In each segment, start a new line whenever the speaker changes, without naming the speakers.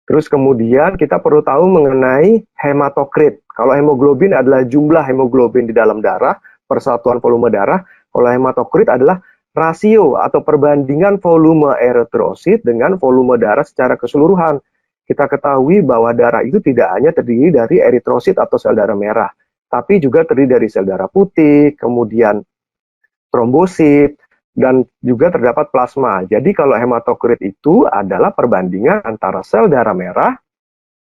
Terus kemudian kita perlu tahu mengenai hematokrit. Kalau hemoglobin adalah jumlah hemoglobin di dalam darah, persatuan volume darah. Kalau hematokrit adalah rasio atau perbandingan volume eritrosit dengan volume darah secara keseluruhan. Kita ketahui bahwa darah itu tidak hanya terdiri dari eritrosit atau sel darah merah, tapi juga terdiri dari sel darah putih, kemudian trombosit, dan juga terdapat plasma. Jadi kalau hematokrit itu adalah perbandingan antara sel darah merah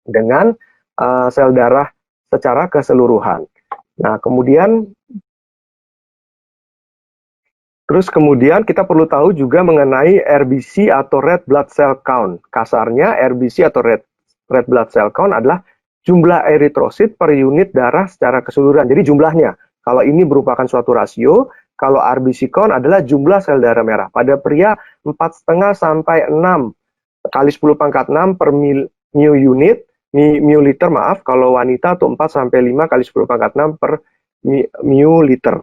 dengan sel darah secara keseluruhan. Nah, terus kemudian kita perlu tahu juga mengenai RBC atau red blood cell count. Kasarnya RBC atau red blood cell count adalah jumlah eritrosit per unit darah secara keseluruhan. Jadi jumlahnya. Kalau ini merupakan suatu rasio, kalau RBC count adalah jumlah sel darah merah. Pada pria 4,5 sampai 6 kali 10 pangkat 6 per mililiter, maaf. Kalau wanita itu 4 sampai 5 kali 10 pangkat 6 per mililiter.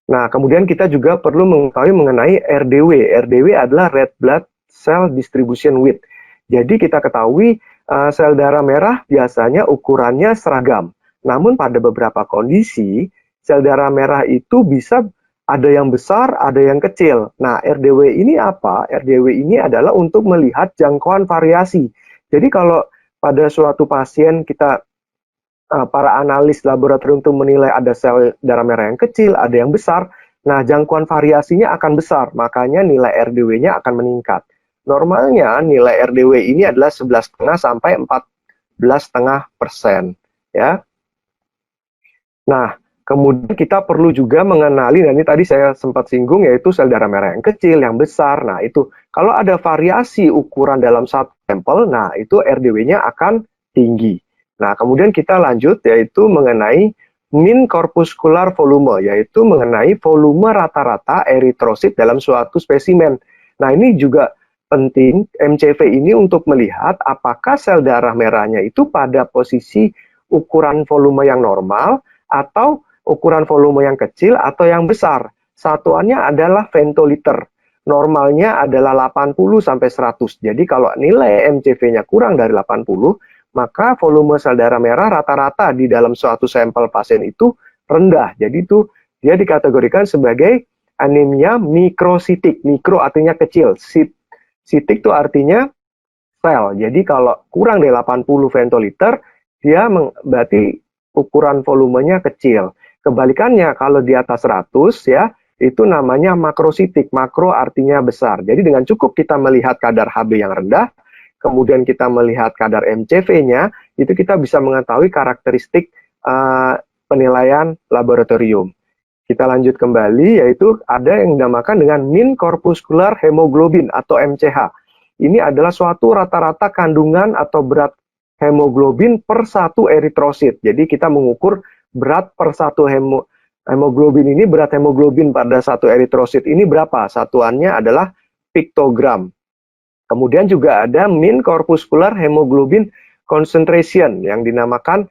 Nah, kemudian kita juga perlu mengetahui mengenai RDW. RDW adalah red blood cell distribution width. Jadi kita ketahui sel darah merah biasanya ukurannya seragam. Namun pada beberapa kondisi, sel darah merah itu bisa ada yang besar, ada yang kecil. Nah, RDW ini apa? RDW ini adalah untuk melihat jangkauan variasi. Jadi kalau pada suatu pasien kita para analis laboratorium itu menilai ada sel darah merah yang kecil, ada yang besar. Nah, jangkauan variasinya akan besar, makanya nilai RDW-nya akan meningkat. Normalnya nilai RDW ini adalah 11,5 sampai 14,5%, ya. Nah, kemudian kita perlu juga mengenali, dan ini tadi saya sempat singgung, yaitu sel darah merah yang kecil, yang besar. Nah, itu kalau ada variasi ukuran dalam satu sampel, nah itu RDW-nya akan tinggi. Nah, kemudian kita lanjut, yaitu mengenai mean corpuscular volume, yaitu mengenai volume rata-rata eritrosit dalam suatu spesimen. Nah, ini juga penting, MCV ini untuk melihat apakah sel darah merahnya itu pada posisi ukuran volume yang normal, atau ukuran volume yang kecil, atau yang besar. Satuannya adalah femtoliter. Normalnya adalah 80 sampai 100. Jadi kalau nilai MCV-nya kurang dari 80, maka volume sel darah merah rata-rata di dalam suatu sampel pasien itu rendah. Jadi itu dia dikategorikan sebagai anemia mikrositik. Mikro artinya kecil. Sitik itu artinya sel. Jadi kalau kurang dari 80 femtoliter, dia berarti ukuran volumenya kecil. Kebalikannya kalau di atas 100 ya, itu namanya makrositik. Makro artinya besar. Jadi dengan cukup kita melihat kadar Hb yang rendah, kemudian kita melihat kadar MCV-nya, itu kita bisa mengetahui karakteristik penilaian laboratorium. Kita lanjut kembali, yaitu ada yang dinamakan dengan mean corpuscular hemoglobin atau MCH. Ini adalah suatu rata-rata kandungan atau berat hemoglobin per satu eritrosit. Jadi kita mengukur berat per satu hemoglobin ini, berat hemoglobin pada satu eritrosit ini berapa? Satuannya adalah piktogram. Kemudian juga ada mean corpuscular hemoglobin concentration yang dinamakan,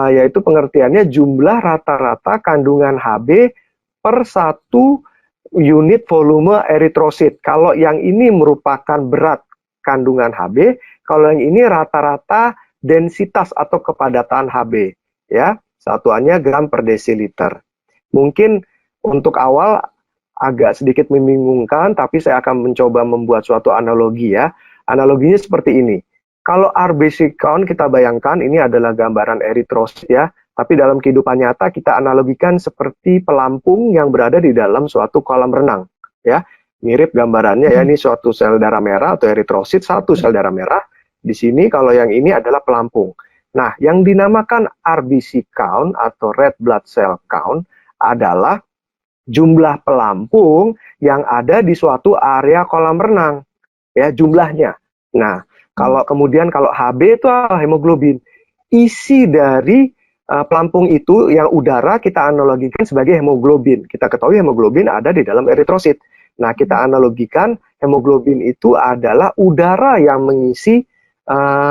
yaitu pengertiannya jumlah rata-rata kandungan Hb per satu unit volume eritrosit. Kalau yang ini merupakan berat kandungan Hb, kalau yang ini rata-rata densitas atau kepadatan Hb, ya, satuannya gram per desiliter. Mungkin untuk awal agak sedikit membingungkan, tapi saya akan mencoba membuat suatu analogi ya. Analoginya seperti ini. Kalau RBC count kita bayangkan ini adalah gambaran eritrosit ya, tapi dalam kehidupan nyata kita analogikan seperti pelampung yang berada di dalam suatu kolam renang ya. Mirip gambarannya ya, ini suatu sel darah merah atau eritrosit, satu sel darah merah. Di sini kalau yang ini adalah pelampung. Nah, yang dinamakan RBC count atau red blood cell count adalah jumlah pelampung yang ada di suatu area kolam renang, ya, jumlahnya. Nah, kalau Hb itu hemoglobin, isi dari pelampung itu yang udara kita analogikan sebagai hemoglobin. Kita ketahui hemoglobin ada di dalam eritrosit. Nah, kita analogikan hemoglobin itu adalah udara yang mengisi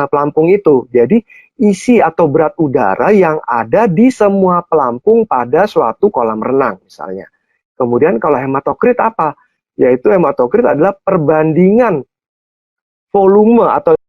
pelampung itu. Jadi isi atau berat udara yang ada di semua pelampung pada suatu kolam renang misalnya. Kemudian kalau hematokrit apa? Yaitu hematokrit adalah perbandingan volume atau